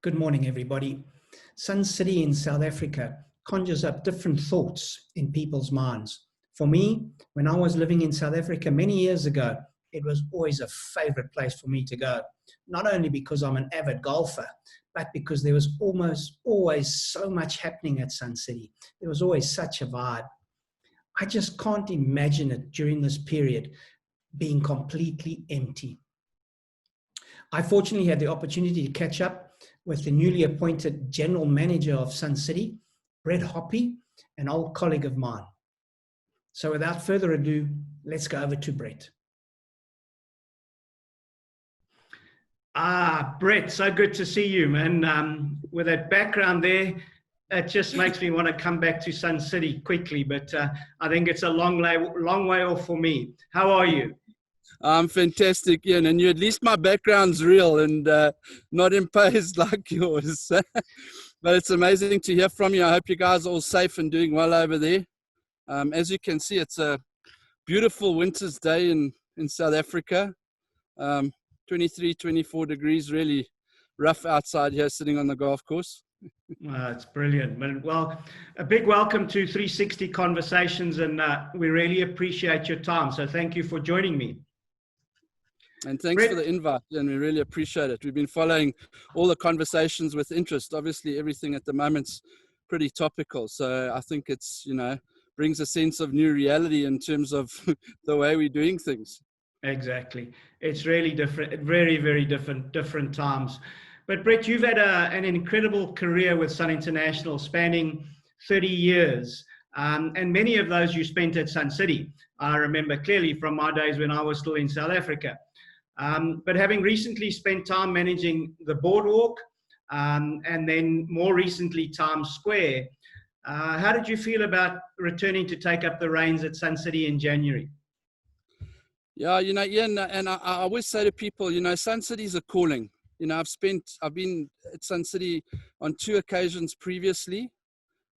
Good morning, everybody. Sun City in South Africa conjures up different thoughts in people's minds. For me, when I was living in South Africa many years ago, it was always a favorite place for me to go. Not only because I'm an avid golfer, but because there was almost always so much happening at Sun City. There was always such a vibe. I just can't imagine it during this period being completely empty. I fortunately had the opportunity to catch up with the newly appointed general manager of Sun City, Brett Hoppy, an old colleague of mine. So without further ado, let's go over to Brett. Brett, so good to see you, man. With that background there, it just makes me want to come back to Sun City quickly, but I think it's a long way off for me. How are you? I'm fantastic, Ian, and at least my background's real and not imposed like yours. But it's amazing to hear from you. I hope you guys are all safe and doing well over there. As you can see, it's a beautiful winter's day in South Africa. 23, 24 degrees, really rough outside here sitting on the golf course. It's brilliant. Well, a big welcome to 360 Conversations, and we really appreciate your time. So thank you for joining me. And thanks for the invite, and we really appreciate it. We've been following all the conversations with interest. Obviously, everything at the moment's pretty topical. So I think it's, brings a sense of new reality in terms of the way we're doing things. Exactly. It's really different, very, very different times. But Brett, you've had an incredible career with Sun International spanning 30 years. And many of those you spent at Sun City. I remember clearly from my days when I was still in South Africa. But having recently spent time managing the Boardwalk and then more recently Times Square, how did you feel about returning to take up the reins at Sun City in January? Yeah, Ian, and I always say to people, Sun City's a calling. I've been at Sun City on 2 occasions previously.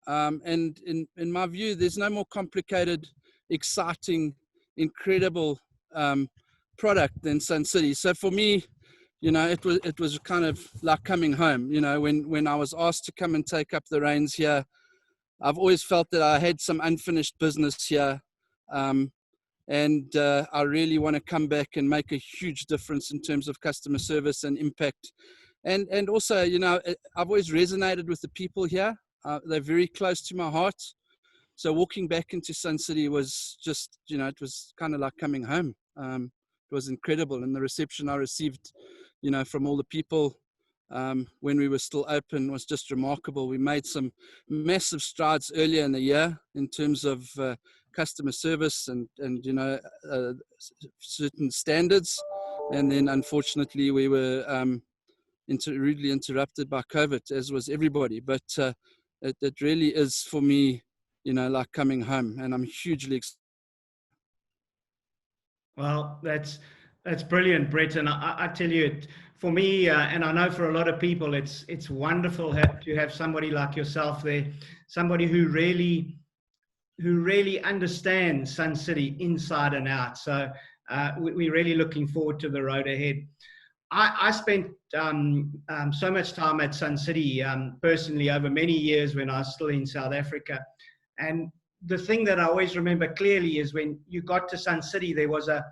And in my view, there's no more complicated, exciting, incredible product than Sun City. So for me, it was kind of like coming home. When I was asked to come and take up the reins here, I've always felt that I had some unfinished business here. And I really want to come back and make a huge difference in terms of customer service and impact. And also, I've always resonated with the people here. They're very close to my heart. So walking back into Sun City was just, it was kind of like coming home. It was incredible. And the reception I received, from all the people when we were still open was just remarkable. We made some massive strides earlier in the year in terms of customer service and certain standards. And then unfortunately we were rudely interrupted by COVID, as was everybody. But it really is for me, like coming home, and I'm hugely excited. Well, that's brilliant, Brett. And I tell you, for me, and I know for a lot of people, it's wonderful to have somebody like yourself there, somebody who really understands Sun City inside and out. So we're really looking forward to the road ahead. I spent so much time at Sun City personally over many years when I was still in South Africa. And the thing that I always remember clearly is when you got to Sun City, there was a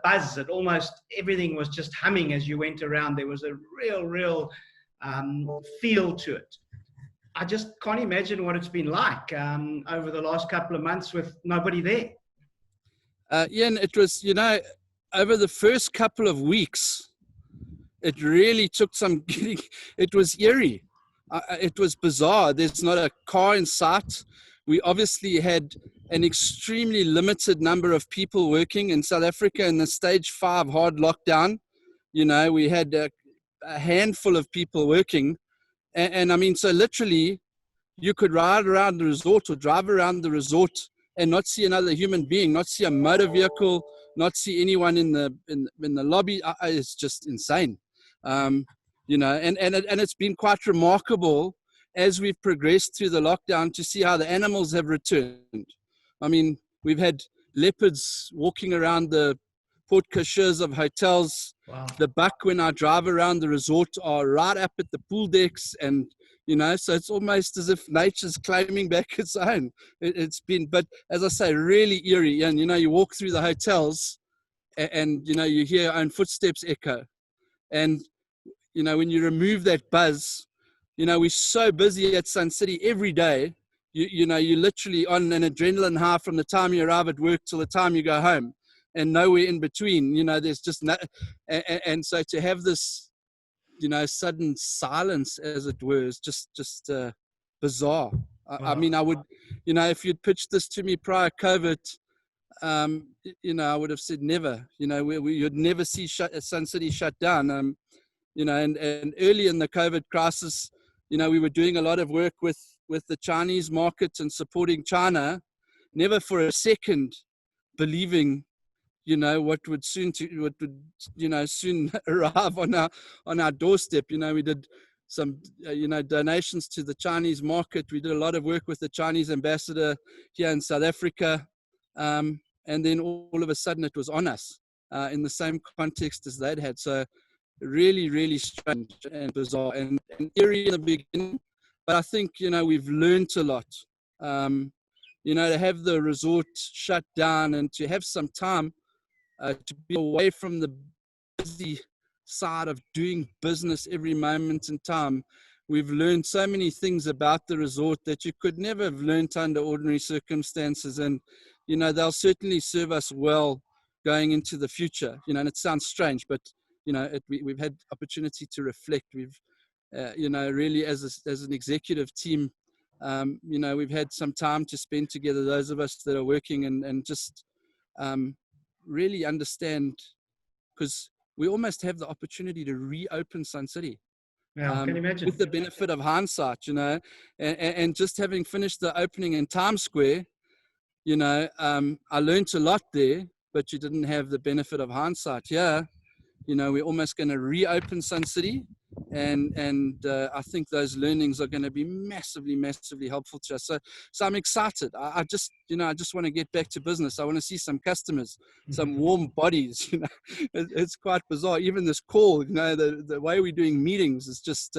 buzz. That almost everything was just humming as you went around. There was a real feel to it. I just can't imagine what it's been like over the last couple of months with nobody there. Ian, it was, over the first couple of weeks, it really took some getting. It was eerie. It was bizarre. There's not a car in sight. We obviously had an extremely limited number of people working in South Africa in the stage 5 hard lockdown. We had a handful of people working. And I mean, so literally you could ride around the resort or drive around the resort and not see another human being, not see a motor vehicle, not see anyone in the lobby. It's just insane. And it's been quite remarkable as we've progressed through the lockdown to see how the animals have returned. I mean, we've had leopards walking around the porte cocheres of hotels. Wow. the buck when I drive around the resort are right up at the pool decks, and so it's almost as if nature's claiming back its own. It's been, but as I say, really eerie. And you walk through the hotels, and you hear your own footsteps echo. And when you remove that buzz, we're so busy at Sun City every day. You're literally on an adrenaline high from the time you arrive at work till the time you go home, and nowhere in between. There's just no, and so to have this, sudden silence, as it were, is just bizarre. I mean, I would, if you'd pitched this to me prior COVID, I would have said never. You'd never see Sun City shut down. And early in the COVID crisis, we were doing a lot of work with the Chinese market and supporting China, never for a second believing, what would soon arrive on our doorstep. We did some, donations to the Chinese market. We did a lot of work with the Chinese ambassador here in South Africa. And then all of a sudden it was on us in the same context as they'd had. So really, really strange and bizarre and eerie in the beginning. But I think, we've learned a lot. To have the resort shut down and to have some time to be away from the busy side of doing business every moment in time. We've learned so many things about the resort that you could never have learned under ordinary circumstances. And, they'll certainly serve us well going into the future. And it sounds strange, but, we've had opportunity to reflect. We've, really as an executive team, we've had some time to spend together, those of us that are working, and just really understand, because we almost have the opportunity to reopen Sun City. Yeah, can you imagine? With the benefit of hindsight, and just having finished the opening in Times Square, I learned a lot there, but you didn't have the benefit of hindsight. Yeah, we're almost going to reopen Sun City, and I think those learnings are going to be massively, massively helpful to us. So I'm excited. I just want to get back to business. I want to see some customers, some warm bodies. It's quite bizarre. Even this call, the way we're doing meetings is just.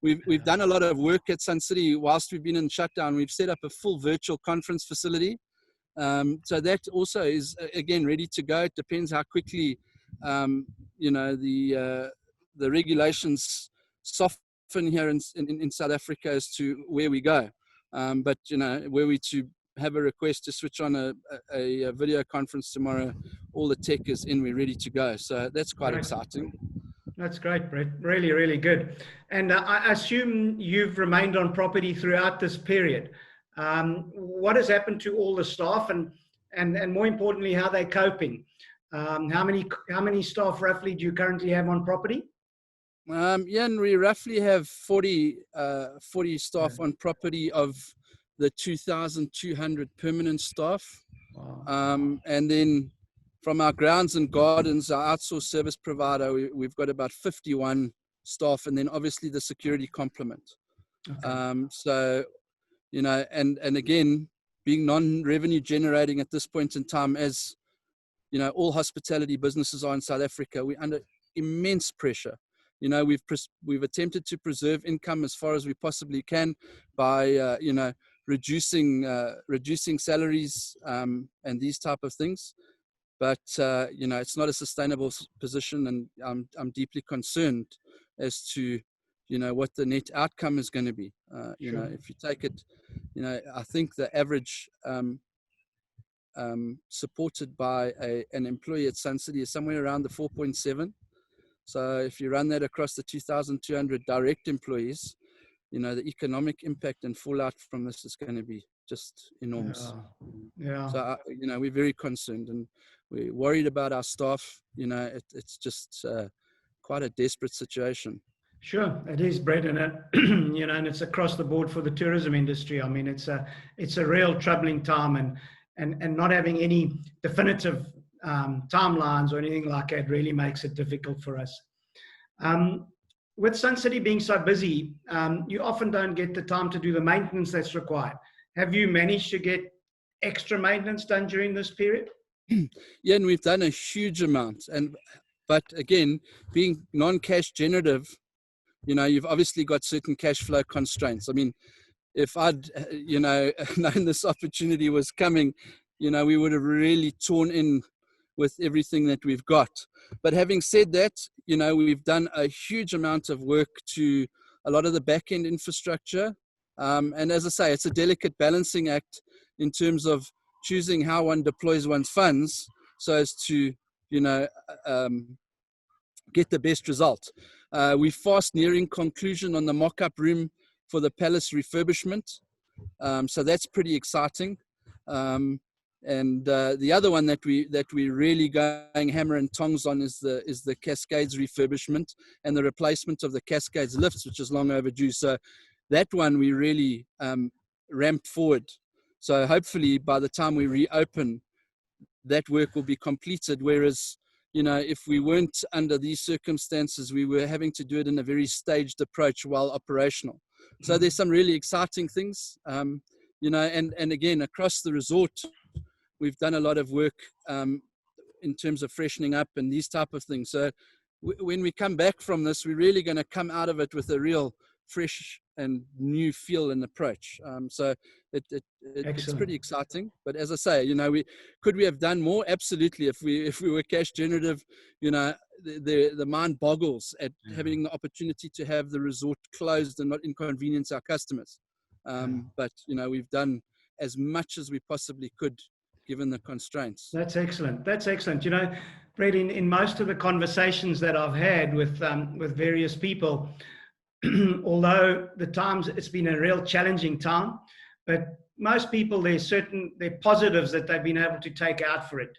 We've done a lot of work at Sun City whilst we've been in shutdown. We've set up a full virtual conference facility. So that also is again ready to go. It depends how quickly. The regulations soften here in South Africa as to where we go. But, were we to have a request to switch on a video conference tomorrow, all the tech is in, we're ready to go. So that's quite exciting. That's great, Brett. Really, really good. And I assume you've remained on property throughout this period. What has happened to all the staff, and more importantly, how they're coping? How many staff roughly do you currently have on property? And we roughly have 40 staff on property of the 2,200 permanent staff. Wow. And then from our grounds and gardens, our outsourced service provider, we've got about 51 staff, and then obviously the security complement. Okay. So, and again, being non-revenue generating at this point in time, as all hospitality businesses are in South Africa, we're under immense pressure. We've attempted to preserve income as far as we possibly can by, reducing salaries and these type of things. But, it's not a sustainable position, and I'm deeply concerned as to, what the net outcome is going to be. Sure. If you take it, I think the average supported by an employee at Sun City is somewhere around the 4.7. So if you run that across the 2,200 direct employees, the economic impact and fallout from this is going to be just enormous. Yeah. So, we're very concerned, and we're worried about our staff. It's just quite a desperate situation. Sure, it is, Brett, and and it's across the board for the tourism industry. I mean, it's a real troubling time, and not having any definitive timelines or anything like that really makes it difficult for us. With Sun City being so busy, you often don't get the time to do the maintenance that's required. Have you managed to get extra maintenance done during this period? Yeah, and we've done a huge amount. And But again, being non-cash generative, you know, you've obviously got certain cash flow constraints. I mean, if I'd, you know, known this opportunity was coming, you know, we would have really torn in with everything that we've got. But having said that, you know, we've done a huge amount of work to a lot of the back-end infrastructure. And as I say, it's a delicate balancing act in terms of choosing how one deploys one's funds so as to, you know, get the best result. We're fast nearing conclusion on the mock-up room for the Palace refurbishment. So that's pretty exciting. And the other one that we really going hammer and tongs on is the Cascades refurbishment and the replacement of the Cascades lifts, which is long overdue. So that one we really ramped forward. So hopefully by the time we reopen, that work will be completed. Whereas, you know, if we weren't under these circumstances, we were having to do it in a very staged approach while operational. So there's some really exciting things, you know, and again, across the resort, we've done a lot of work in terms of freshening up and these type of things. So when we come back from this, we're really going to come out of it with a real fresh and new feel and approach. So it's pretty exciting. But as I say, you know, could we have done more? Absolutely. If we were cash generative, you know, the mind boggles at having the opportunity to have the resort closed and not inconvenience our customers. But you know, we've done as much as we possibly could given the constraints. That's excellent. That's excellent. You know, Brett, in most of the conversations that I've had with various people, although it's been a real challenging time, but most people, there's positives that they've been able to take out for it,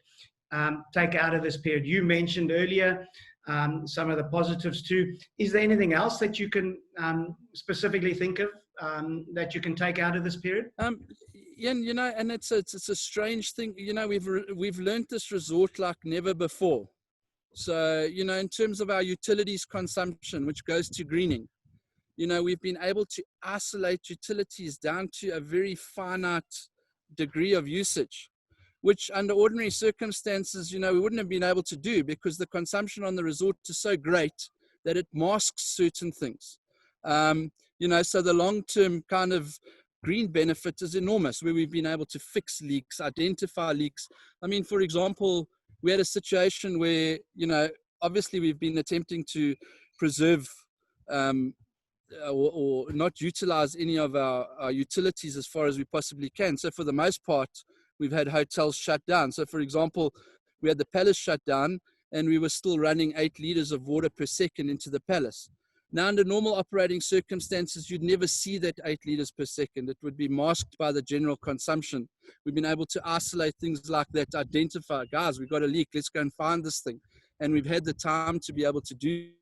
take out of this period. You mentioned earlier some of the positives too. Is there anything else that you can specifically think of that you can take out of this period? Yeah, you know, and it's a strange thing. You know, we've learned this resort like never before. So, you know, in terms of our utilities consumption, which goes to greening, you know, we've been able to isolate utilities down to a very finite degree of usage, which under ordinary circumstances, you know, we wouldn't have been able to do because the consumption on the resort is so great that it masks certain things. You know, so the long-term kind of green benefit is enormous, where we've been able to fix leaks, identify leaks. I mean, for example, we had a situation where, you know, obviously we've been attempting to preserve or not utilize any of our utilities as far as we possibly can. So for the most part, we've had hotels shut down. So for example, we had the Palace shut down and we were still running 8 liters of water per second into the Palace. Now, under normal operating circumstances, you'd never see that 8 liters per second. It would be masked by the general consumption. We've been able to isolate things like that, identify, guys, we've got a leak, let's go and find this thing. And we've had the time to be able to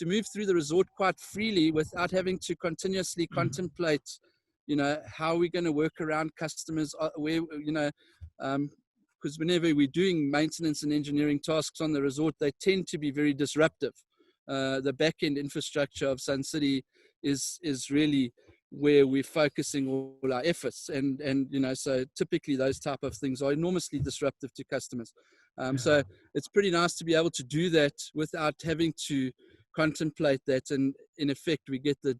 move through the resort quite freely without having to continuously contemplate, you know, how we're going to work around customers, where, you know, because whenever we're doing maintenance and engineering tasks on the resort, they tend to be very disruptive. The back-end infrastructure of Sun City is really where we're focusing all our efforts, and you know, so typically those type of things are enormously disruptive to customers. So it's pretty nice to be able to do that without having to contemplate that, and in effect we get the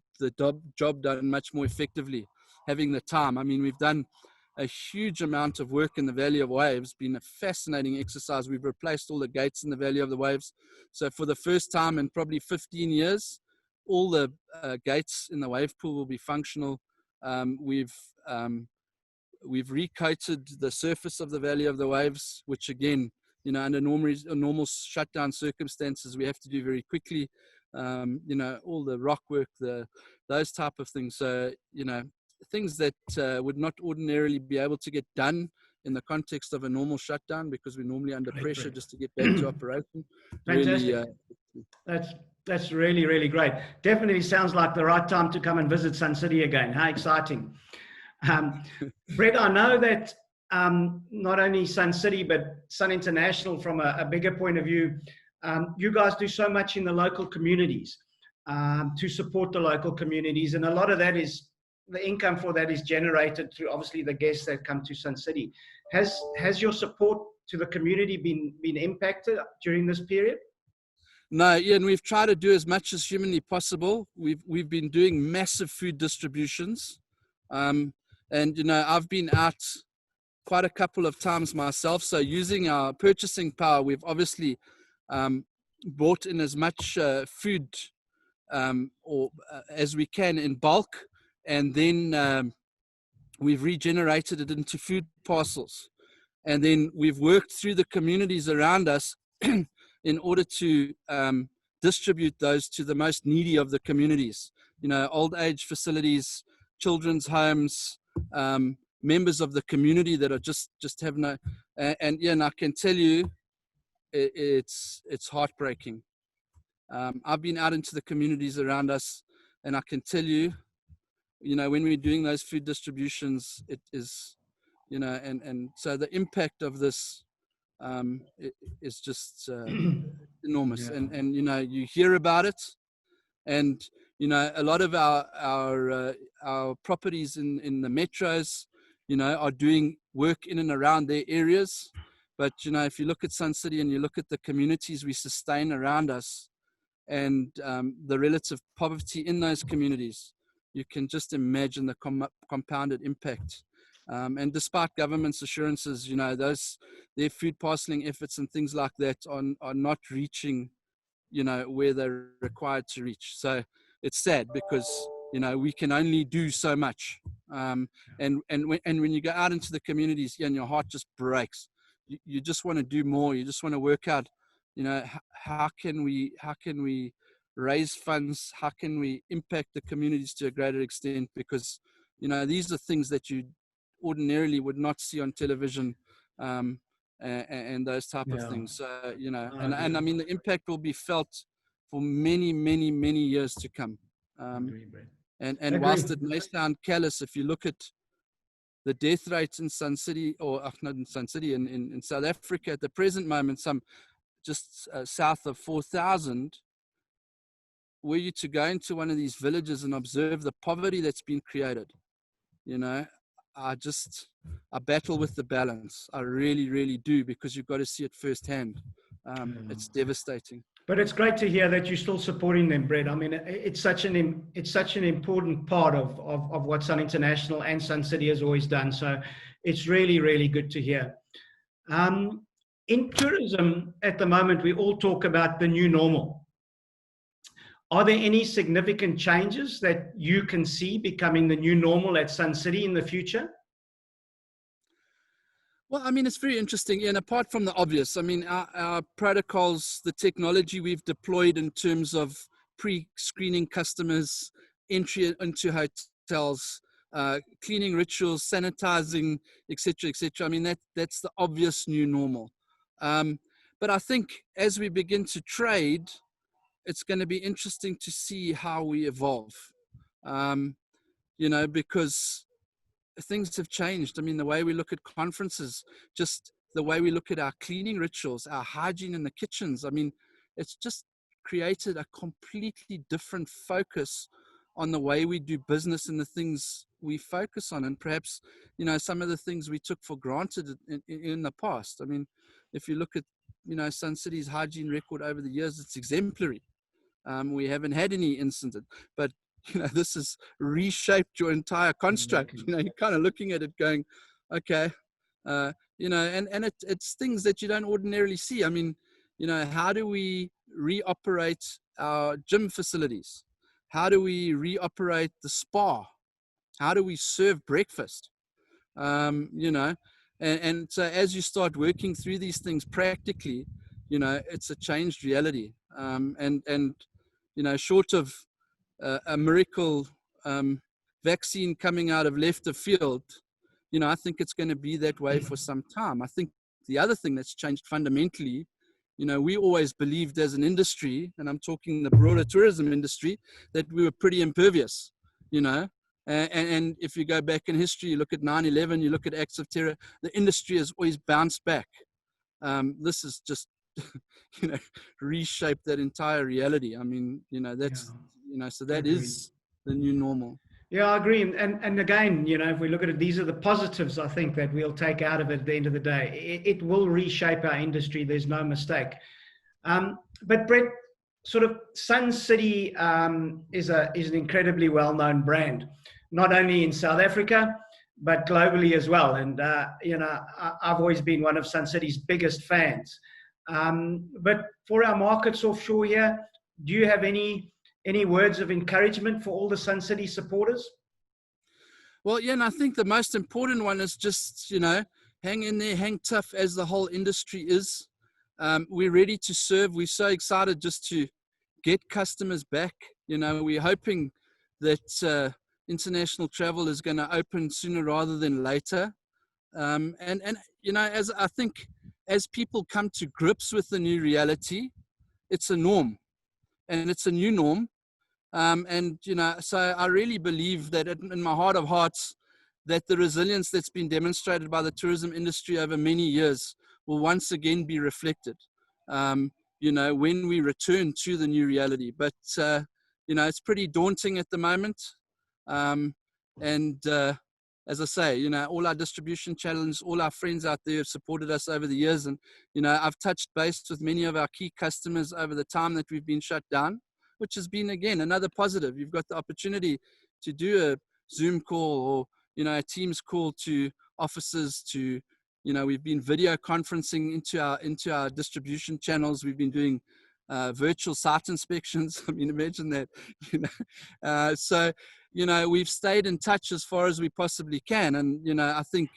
job done much more effectively, having the time. I mean, we've done a huge amount of work in the Valley of Waves, been a fascinating exercise. We've replaced all the gates in the Valley of the Waves. So for the first time in probably 15 years, all the gates in the wave pool will be functional. We've recoated the surface of the Valley of the Waves, which again, you know, under normal shutdown circumstances, we have to do very quickly. You know, all the rock work, those type of things. So, you know, things that would not ordinarily be able to get done in the context of a normal shutdown, because we're normally under pressure just to get back to operation. Fantastic. Really, that's really, really great. Definitely sounds like the right time to come and visit Sun City again. How exciting. Brett, I know that not only Sun City, but Sun International, from a bigger point of view, you guys do so much in the local communities to support the local communities. And a lot of that is the income for that is generated through obviously the guests that come to Sun City. Has your support to the community been impacted during this period? No, Ian, we've tried to do as much as humanly possible. We've been doing massive food distributions. And, I've been out quite a couple of times myself. So using our purchasing power, we've obviously bought in as much food as we can in bulk. And then we've regenerated it into food parcels. And then we've worked through the communities around us in order to distribute those to the most needy of the communities. Old age facilities, children's homes, members of the community that are just have no. And I can tell you, it's heartbreaking. I've been out into the communities around us, and I can tell you, when we're doing those food distributions, it is, and so the impact of this is just enormous. Yeah. And you hear about it, and a lot of our properties in the metros, are doing work in and around their areas. But if you look at Sun City and you look at the communities we sustain around us, and the relative poverty in those communities, you can just imagine the compounded impact. And despite government's assurances, their food parceling efforts and things like that are not reaching, where they're required to reach. So it's sad because, we can only do so much. And when you go out into the communities, and your heart just breaks. You just want to do more. You just want to work out, how can we raise funds? How can we impact the communities to a greater extent? Because, these are things that you ordinarily would not see on television, and those type of things. So, and I mean, the impact will be felt for many, many, many years to come. And whilst it may sound callous, if you look at the death rates in Sun City, or not in Sun City, in South Africa at the present moment, some just south of 4,000, were you to go into one of these villages and observe the poverty that's been created, I battle with the balance. I really, really do, because you've got to see it firsthand. It's devastating. But it's great to hear that you're still supporting them, Brett. I mean, it's such an important part of what Sun International and Sun City has always done. So it's really, really good to hear. In tourism at the moment, we all talk about the new normal. Are there any significant changes that you can see becoming the new normal at Sun City in the future? Well, I mean, it's very interesting. And apart from the obvious, I mean, our protocols, the technology we've deployed in terms of pre-screening customers, entry into hotels, cleaning rituals, sanitizing, etc., etc. I mean, that's the obvious new normal. But I think as we begin to trade, it's going to be interesting to see how we evolve, because things have changed. I mean, the way we look at conferences, just the way we look at our cleaning rituals, our hygiene in the kitchens. I mean, it's just created a completely different focus on the way we do business and the things we focus on. And perhaps, some of the things we took for granted in the past. I mean, if you look at, Sun City's hygiene record over the years, it's exemplary. We haven't had any incident, but this has reshaped your entire construct. You're kind of looking at it going, okay, and it's things that you don't ordinarily see. I mean, how do we reoperate our gym facilities? How do we reoperate the spa? How do we serve breakfast? And so as you start working through these things practically, it's a changed reality. And short of a miracle vaccine coming out of left of field, I think it's going to be that way for some time. I think the other thing that's changed fundamentally, we always believed as an industry, and I'm talking the broader tourism industry, that we were pretty impervious, and if you go back in history, you look at 9/11, you look at acts of terror, the industry has always bounced back. This is just, reshaped that entire reality. I mean, that's, so that is the new normal. Yeah, I agree. And again, if we look at it, these are the positives I think that we'll take out of it at the end of the day. It will reshape our industry. There's no mistake. But Brett, sort of Sun City is an incredibly well-known brand, not only in South Africa, but globally as well. And, I've always been one of Sun City's biggest fans. But for our markets offshore here, do you have any words of encouragement for all the Sun City supporters? Well, yeah, and I think the most important one is just, hang in there, hang tough as the whole industry is. We're ready to serve. We're so excited just to get customers back. We're hoping that international travel is going to open sooner rather than later. As I think as people come to grips with the new reality, it's a norm and it's a new norm. So I really believe that in my heart of hearts, that the resilience that's been demonstrated by the tourism industry over many years will once again be reflected, when we return to the new reality. But, it's pretty daunting at the moment. As I say, all our distribution channels, all our friends out there have supported us over the years. And, I've touched base with many of our key customers over the time that we've been shut down, which has been, again, another positive. You've got the opportunity to do a Zoom call or, a Teams call to offices, to, we've been video conferencing into our distribution channels. We've been doing virtual site inspections. I mean, imagine that, So, we've stayed in touch as far as we possibly can. And, I think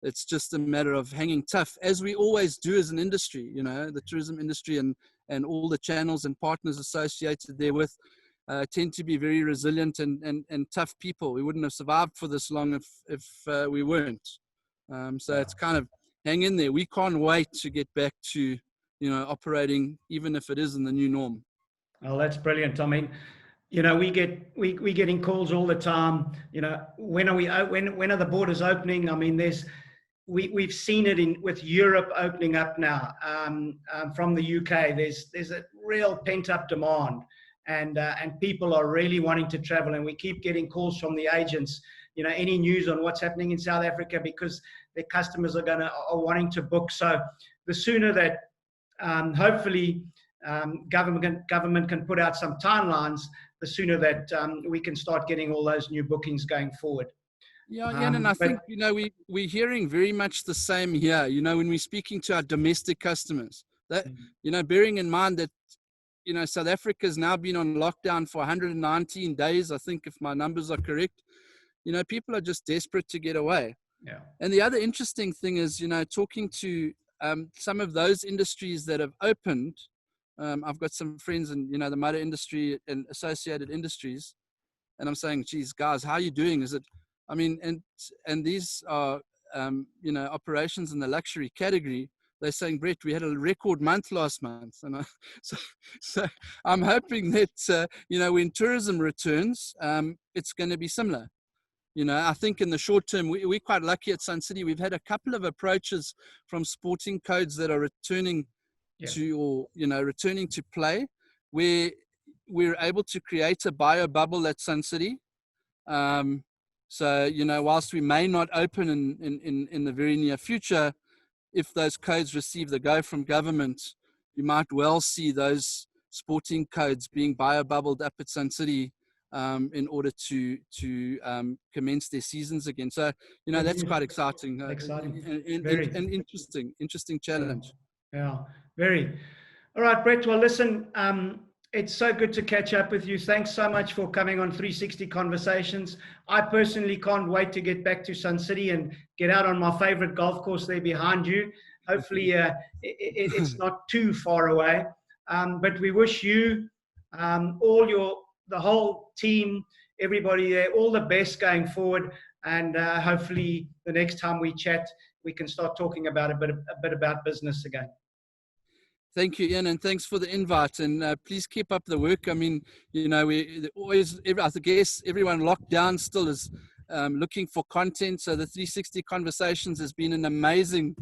it's just a matter of hanging tough, as we always do as an industry, the tourism industry and all the channels and partners associated therewith tend to be very resilient and tough people. We wouldn't have survived for this long if we weren't. So it's kind of hang in there. We can't wait to get back to, operating, even if it is in the new norm. Oh, that's brilliant. I mean, we getting calls all the time. When are the borders opening? I mean, we've seen it with Europe opening up now. From the UK, there's a real pent up demand, and people are really wanting to travel. And we keep getting calls from the agents. Any news on what's happening in South Africa, because their customers are wanting to book. So the sooner that hopefully government can put out some timelines, the sooner that we can start getting all those new bookings going forward. Yeah, and I think, we're hearing very much the same here, when we're speaking to our domestic customers, that, bearing in mind that, South Africa has now been on lockdown for 119 days, I think, if my numbers are correct. People are just desperate to get away. Yeah. And the other interesting thing is, talking to some of those industries that have opened. I've got some friends in, the motor industry and associated industries, and I'm saying, geez, guys, how are you doing? Is it, I mean, and these are, operations in the luxury category. They're saying, Brett, we had a record month last month. And so I'm hoping that, when tourism returns, it's going to be similar. I think in the short term, we're quite lucky at Sun City. We've had a couple of approaches from sporting codes that are returning returning to play, where we're able to create a bio bubble at Sun City. So, whilst we may not open in the very near future, if those codes receive the go from government, you might well see those sporting codes being bio bubbled up at Sun City in order to commence their seasons again. So, that's quite exciting. Exciting. And interesting challenge. Yeah, very. All right, Brett. Well, listen, it's so good to catch up with you. Thanks so much for coming on 360 Conversations. I personally can't wait to get back to Sun City and get out on my favorite golf course there behind you. Hopefully, it's not too far away. But we wish you, the whole team, everybody there, all the best going forward. And hopefully the next time we chat, we can start talking about a bit about business again. Thank you, Ian, and thanks for the invite. And please keep up the work. I mean, we always, I guess everyone locked down still is looking for content. So the 360 Conversations has been an amazing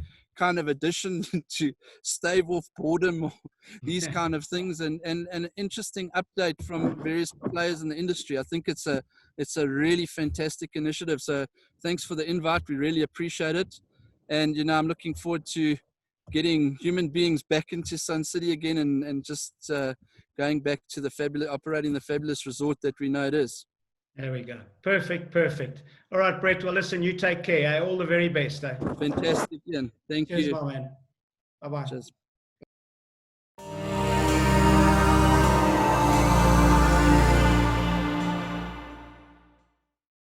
kind of addition to stave off boredom or these kind of things, and an interesting update from various players in the industry. I think it's a really fantastic initiative. So thanks for the invite. We really appreciate it. And, you know, I'm looking forward to getting human beings back into Sun City again, and just going back to operating the fabulous resort that we know it is. There we go. Perfect, perfect. All right, Brett. Well, listen, you take care. All the very best. Fantastic, Ian. Thank Cheers, you. my man. Bye-bye. Cheers.